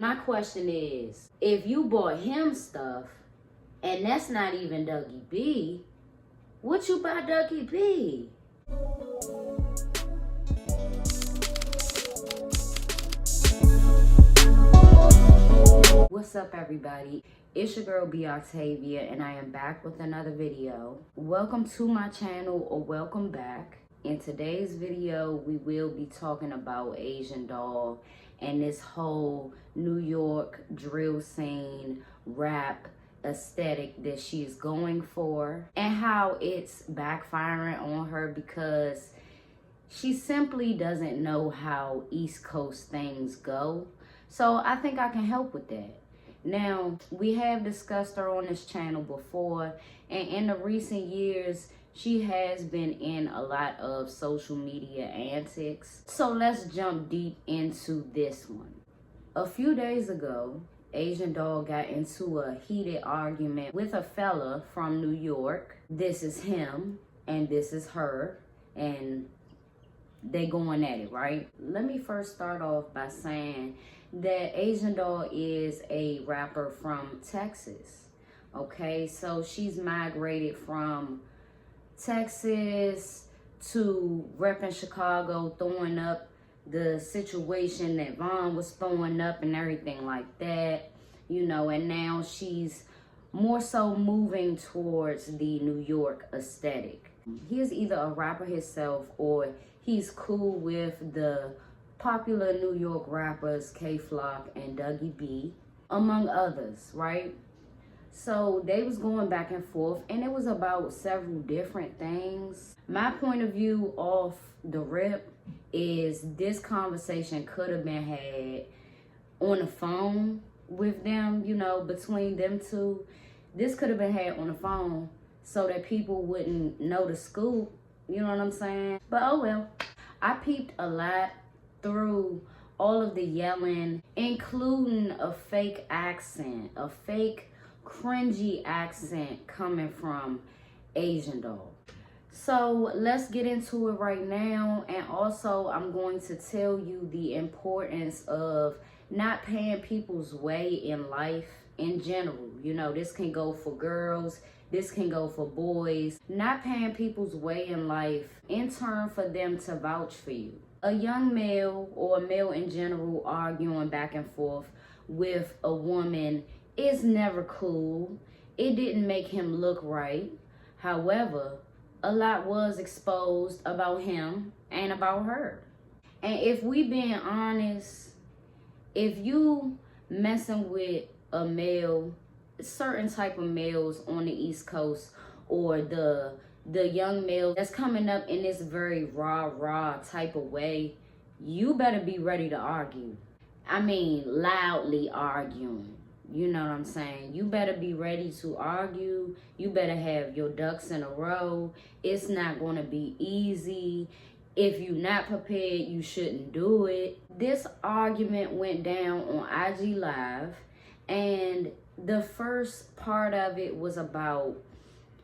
My question is, if you bought him stuff, and that's not even Dougie B, what you buy Dougie B? What's up, everybody? It's your girl B Octavia, and I am back with another video. Welcome to my channel, or welcome back. In today's video, we will be talking about Asian Doll and this whole New York drill scene rap aesthetic that she's going for, and how it's backfiring on her because she simply doesn't know how East Coast things go. So I think I can help with that. Now, we have discussed her on this channel before, and in the recent years, she has been in a lot of social media antics. So let's jump deep into this one. A few days ago, Asian Doll got into a heated argument with a fella from New York. This is him, and this is her, and they going at it, right? Let me first start off by saying that Asian Doll is a rapper from Texas. Okay, so she's migrated from Texas to repping Chicago, throwing up the situation that Vaughn was throwing up and everything like that, you know, and now she's more so moving towards the New York aesthetic. He is either a rapper himself or he's cool with the popular New York rappers K-Flock and Dougie B, among others, right? So they was going back and forth, and it was about several different things. My point of view off the rip is this conversation could have been had on the phone with them, you know, between them two. This could have been had on the phone so that people wouldn't know the scoop, you know what I'm saying? But oh well. I peeped a lot through all of the yelling, including a fake accent, a fake cringy accent coming from Asian Doll. So let's get into it right now, and also I'm going to tell you the importance of not paying people's way in life in general. You know, this can go for girls, this can go for boys. Not paying people's way in life in turn for them to vouch for you. A young male or a male in general arguing back and forth with a woman is never cool. It didn't make him look right. However, a lot was exposed about him and about her. And if we being honest, if you messing with a male, certain type of males on the East Coast, or the young male that's coming up in this very raw type of way, you better be ready to argue. I mean, loudly arguing. You know what I'm saying? You better be ready to argue. You better have your ducks in a row. It's not going to be easy. If you're not prepared, you shouldn't do it. This argument went down on IG Live, and the first part of it was about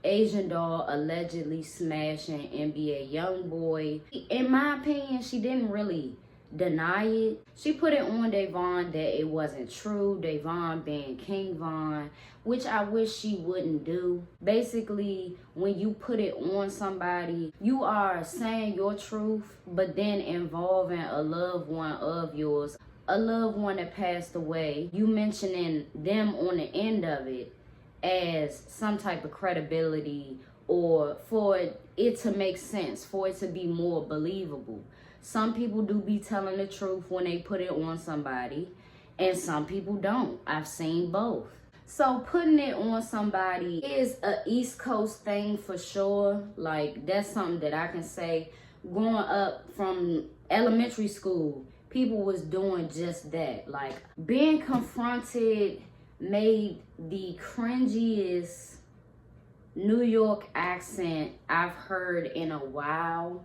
Asian Doll allegedly smashing NBA YoungBoy. In my opinion, she didn't really deny it. She put it on Davon that it wasn't true, Davon being King Von, which I wish she wouldn't do. Basically, when you put it on somebody, you are saying your truth, but then involving a loved one of yours, a loved one that passed away, you mentioning them on the end of it as some type of credibility, or for it to make sense, for it to be more believable. Some people do be telling the truth when they put it on somebody, and some people don't. I've seen both. So putting it on somebody is a East Coast thing for sure. Like, that's something that I can say. Growing up from elementary school, people was doing just that. Like, being confronted made the cringiest New York accent I've heard in a while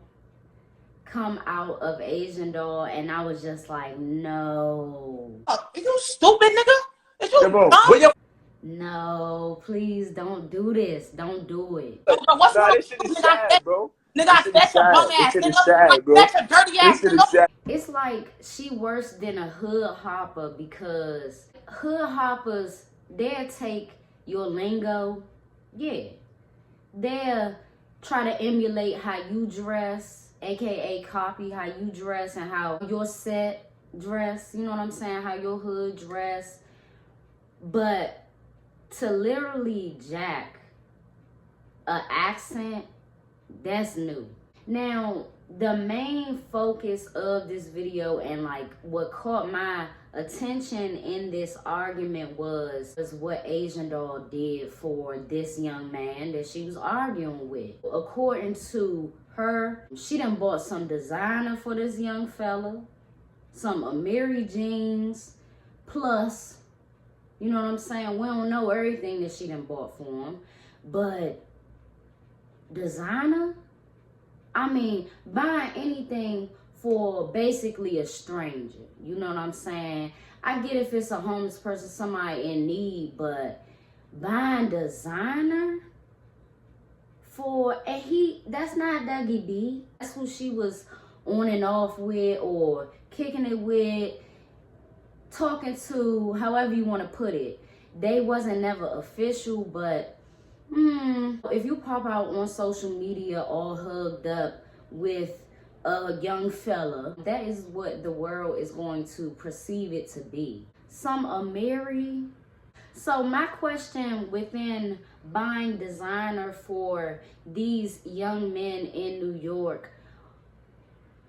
come out of Asian Doll, and I was just like, no. Are you stupid, nigga? Is you bro, dumb? No, please don't do this. Don't do it. What's nah, wrong this shit with is you? sad, bro. Nigga, I fed your bum ass, nigga. Like, that's your dirty ass, nigga. It's like she worse than a hood hopper because hood hoppers, they'll take your lingo, yeah. They'll try to emulate how you dress, aka copy how you dress and how your set dress, you know what I'm saying, how your hood dress. But to literally jack an accent, that's new. Now, the main focus of this video and like what caught my attention in this argument was what Asian Doll did for this young man that she was arguing with. According to her, she done bought some designer for this young fella, some Amiri jeans, plus, you know what I'm saying, we don't know everything that she done bought for him, but designer? I mean, buying anything for basically a stranger. You know what I'm saying? I get if it's a homeless person, somebody in need, but buying designer for, and that's not Dougie B. That's who she was on and off with or kicking it with, talking to, however you want to put it. They wasn't never official, but if you pop out on social media all hugged up with a young fella, that is what the world is going to perceive it to be. Some Amiri. So my question within buying designer for these young men in New York,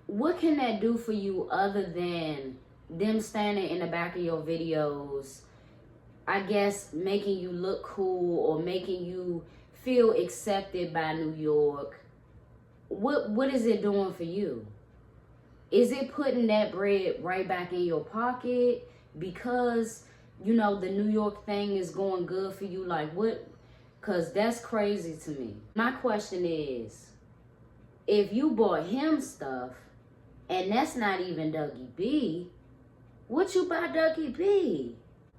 what can that do for you other than them standing in the back of your videos, I guess making you look cool or making you feel accepted by New York? What is it doing for you? Is it putting that bread right back in your pocket because, you know, the New York thing is going good for you? Like what? Because that's crazy to me. My question is, if you bought him stuff and that's not even Dougie B, what you buy Dougie B?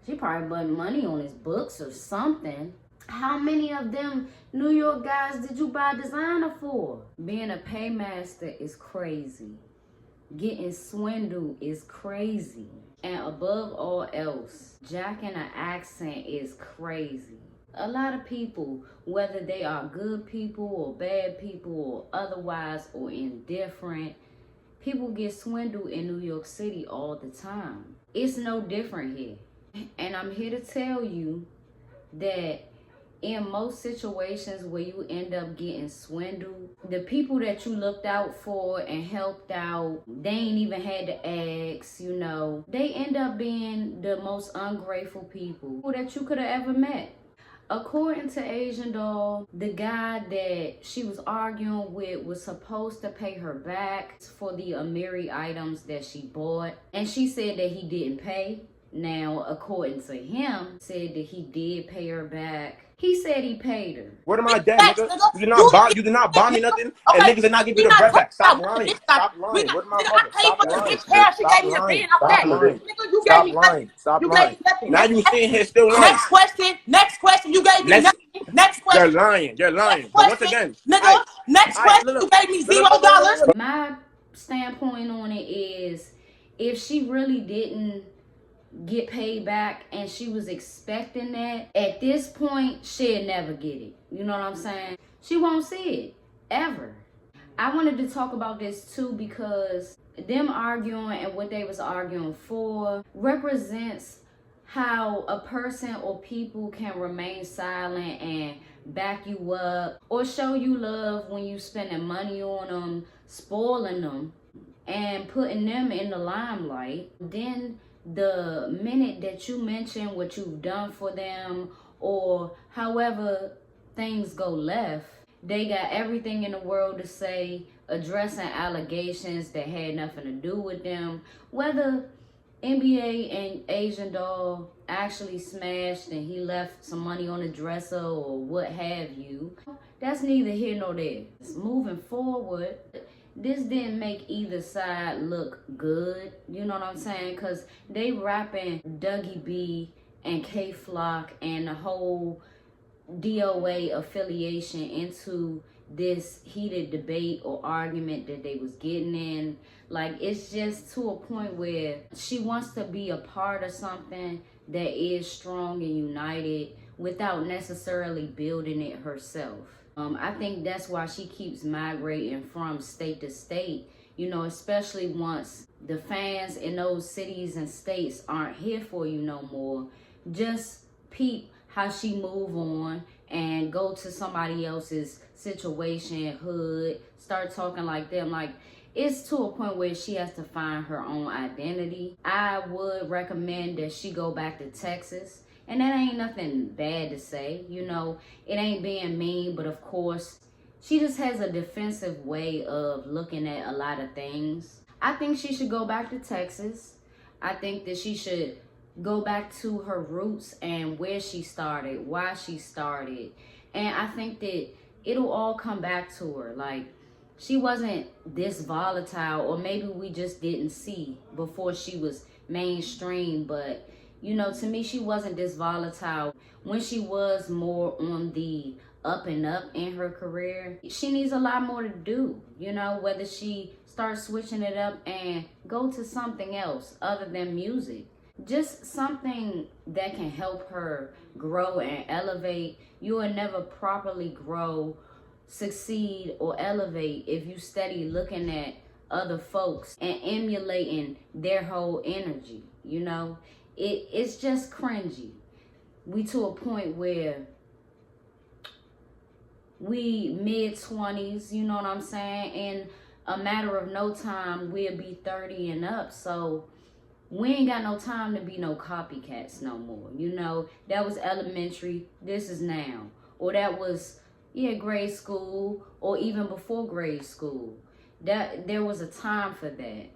She probably put money on his books or something. How many of them New York guys did you buy designer for? Being a paymaster is crazy. Getting swindled is crazy. And above all else, jacking an accent is crazy. A lot of people, whether they are good people or bad people or otherwise or indifferent, people get swindled in New York City all the time. It's no different here. And I'm here to tell you that in most situations where you end up getting swindled, the people that you looked out for and helped out, they ain't even had to ask, you know. They end up being the most ungrateful people that you could have ever met. According to Asian Doll, the guy that she was arguing with was supposed to pay her back for the Amiri items that she bought. And she said that he didn't pay. Now, according to him, said that he did pay her back. He said he paid her. Where am I dead, nigga? You did not buy me nothing, and niggas did not give you the bread back. Stop lying. Stop lying. Where's my mother? Stop lying. Stop lying. Stop lying. Stop lying. Stop lying. Now you sitting here still lying. Next question. You gave me nothing. Next question. You're lying. But once again, nigga, next question. You gave me $0. My standpoint on it is, if she really didn't get paid back and she was expecting that, at this point she'll never get it. You know what I'm saying? She won't see it ever. I wanted to talk about this too because them arguing and what they was arguing for represents how a person or people can remain silent and back you up or show you love when you spending money on them, spoiling them and putting them in the limelight. Then the minute that you mention what you've done for them or however things go left, they got everything in the world to say, addressing allegations that had nothing to do with them. Whether NBA and Asian Doll actually smashed and he left some money on the dresser or what have you, that's neither here nor there. Moving forward, this didn't make either side look good, you know what I'm saying? Because they wrapping Dougie B and K-Flock and the whole DOA affiliation into this heated debate or argument that they was getting in. Like, it's just to a point where she wants to be a part of something that is strong and united without necessarily building it herself. I think that's why she keeps migrating from state to state, you know, especially once the fans in those cities and states aren't here for you no more. Just peep how she move on and go to somebody else's situation, hood, start talking like them. Like, it's to a point where she has to find her own identity. I would recommend that she go back to Texas. And that ain't nothing bad to say, you know. It ain't being mean, but of course, she just has a defensive way of looking at a lot of things. I think she should go back to Texas. I think that she should go back to her roots and where she started, why she started. And I think that it'll all come back to her. Like, she wasn't this volatile, or maybe we just didn't see before she was mainstream. But, you know, to me, she wasn't this volatile. When she was more on the up and up in her career, she needs a lot more to do, you know, whether she starts switching it up and go to something else other than music. Just something that can help her grow and elevate. You will never properly grow, succeed, or elevate if you steady looking at other folks and emulating their whole energy. You know, it's just cringy. We to a point where we mid-20s, you know what I'm saying? In a matter of no time, we'll be 30 and up. So we ain't got no time to be no copycats no more. You know, that was elementary, this is now. Or that was, yeah, grade school, or even before grade school. That there was a time for that.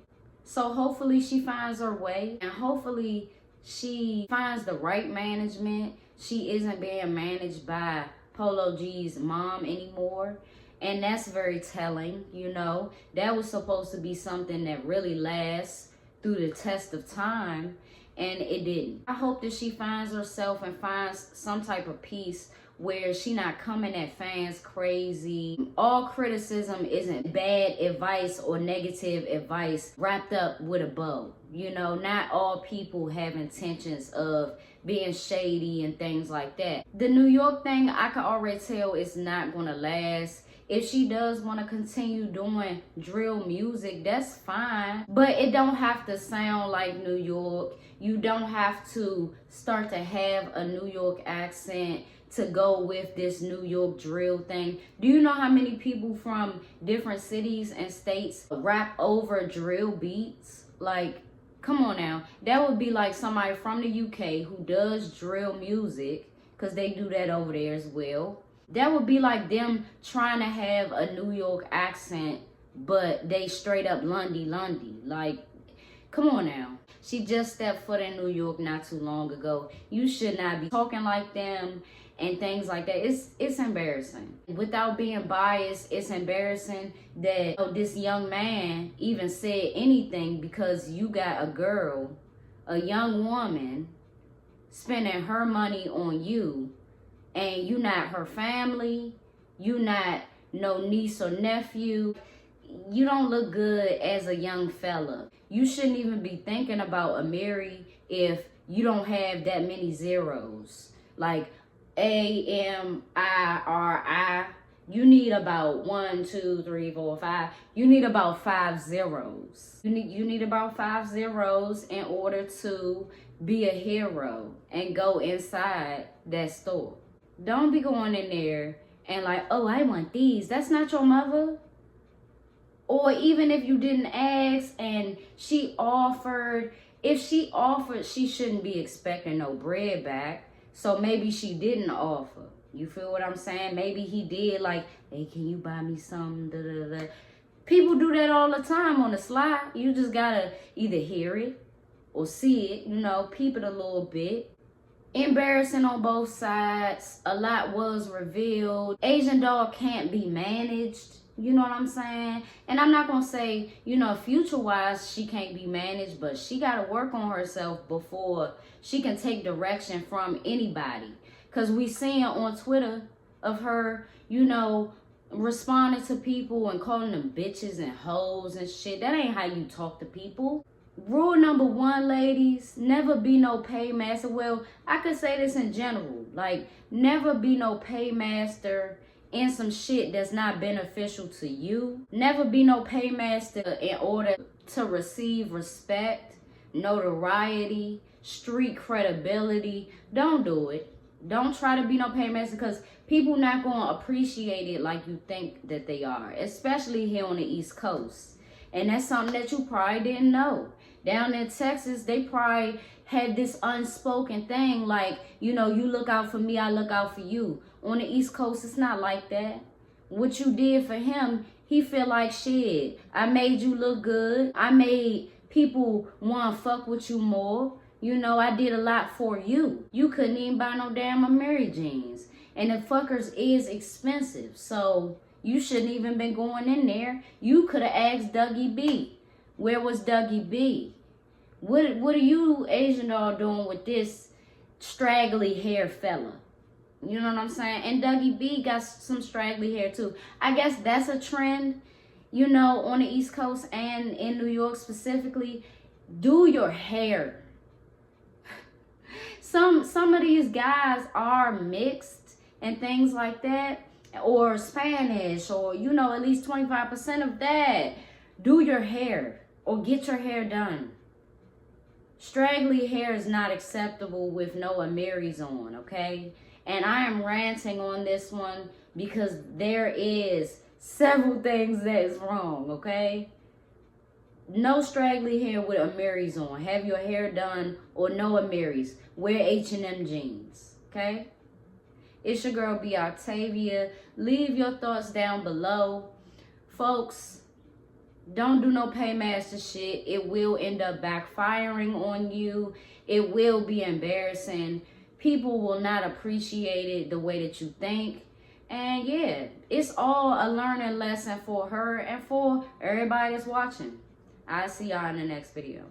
So hopefully she finds her way, and hopefully she finds the right management. She isn't being managed by Polo G's mom anymore. And that's very telling, you know. That was supposed to be something that really lasts through the test of time, and it didn't. I hope that she finds herself and finds some type of peace where she not coming at fans crazy. All criticism isn't bad advice or negative advice wrapped up with a bow. You know, not all people have intentions of being shady and things like that. The New York thing, I can already tell it's not gonna last. If she does want to continue doing drill music, that's fine. But it don't have to sound like New York. You don't have to start to have a New York accent to go with this New York drill thing. Do you know how many people from different cities and states rap over drill beats? Like, come on now. That would be like somebody from the UK who does drill music, because they do that over there as well. That would be like them trying to have a New York accent, but they straight up Lundy. Like, come on now. She just stepped foot in New York not too long ago. You should not be talking like them and things like that. It's embarrassing. Without being biased, it's embarrassing that this young man even said anything, because you got a girl, a young woman, spending her money on you, and you not her family, you not no niece or nephew. You don't look good as a young fella. You shouldn't even be thinking about a Mary if you don't have that many zeros. Like AMIRI, you need about 1, 2, 3, 4, 5. You need about 5 zeros. You need about 5 zeros in order to be a hero and go inside that store. Don't be going in there and like, oh, I want these. That's not your mother. Or even if you didn't ask and she offered, if she offered, she shouldn't be expecting no bread back. So maybe she didn't offer. You feel what I'm saying? Maybe he did, like, hey, can you buy me some? Da, da, da. People do that all the time on the slide. You just gotta either hear it or see it, you know, peep it a little bit. Embarrassing on both sides. A lot was revealed. Asian doll can't be managed. You know what I'm saying? And I'm not going to say, you know, future-wise, she can't be managed, but she got to work on herself before she can take direction from anybody. Because we seeing on Twitter of her, you know, responding to people and calling them bitches and hoes and shit. That ain't how you talk to people. Rule number 1, ladies, never be no paymaster. Well, I could say this in general. Like, never be no paymaster in some shit that's not beneficial to you. Never be no paymaster in order to receive respect, notoriety, street credibility. Don't do it. Don't try to be no paymaster, because people not going to appreciate it like you think that they are, especially here on the East Coast. And that's something that you probably didn't know. Down in Texas, they probably had this unspoken thing like, you know, you look out for me, I look out for you. On the East Coast, it's not like that. What you did for him, he feel like, shit, I made you look good. I made people want to fuck with you more. You know, I did a lot for you. You couldn't even buy no damn Amiri jeans. And the fuckers is expensive. So you shouldn't even been going in there. You could have asked Dougie B. Where was Dougie B? What are you Asian all doing with this straggly hair fella? You know what I'm saying? And Dougie B got some straggly hair too. I guess that's a trend, you know, on the East Coast and in New York specifically. Do your hair. Some of these guys are mixed and things like that, or Spanish, or, you know, at least 25% of that. Do your hair or get your hair done. Straggly hair is not acceptable with no Amiris on, okay? And I am ranting on this one because there is several things that is wrong, okay? No straggly hair with Amiris on. Have your hair done or no Amiris. Wear H&M jeans, okay? It's your girl, B. Octavia. Leave your thoughts down below. Folks, don't do no paymaster shit. It will end up backfiring on you. It will be embarrassing. People will not appreciate it the way that you think. And yeah, it's all a learning lesson for her and for everybody that's watching. I'll see y'all in the next video.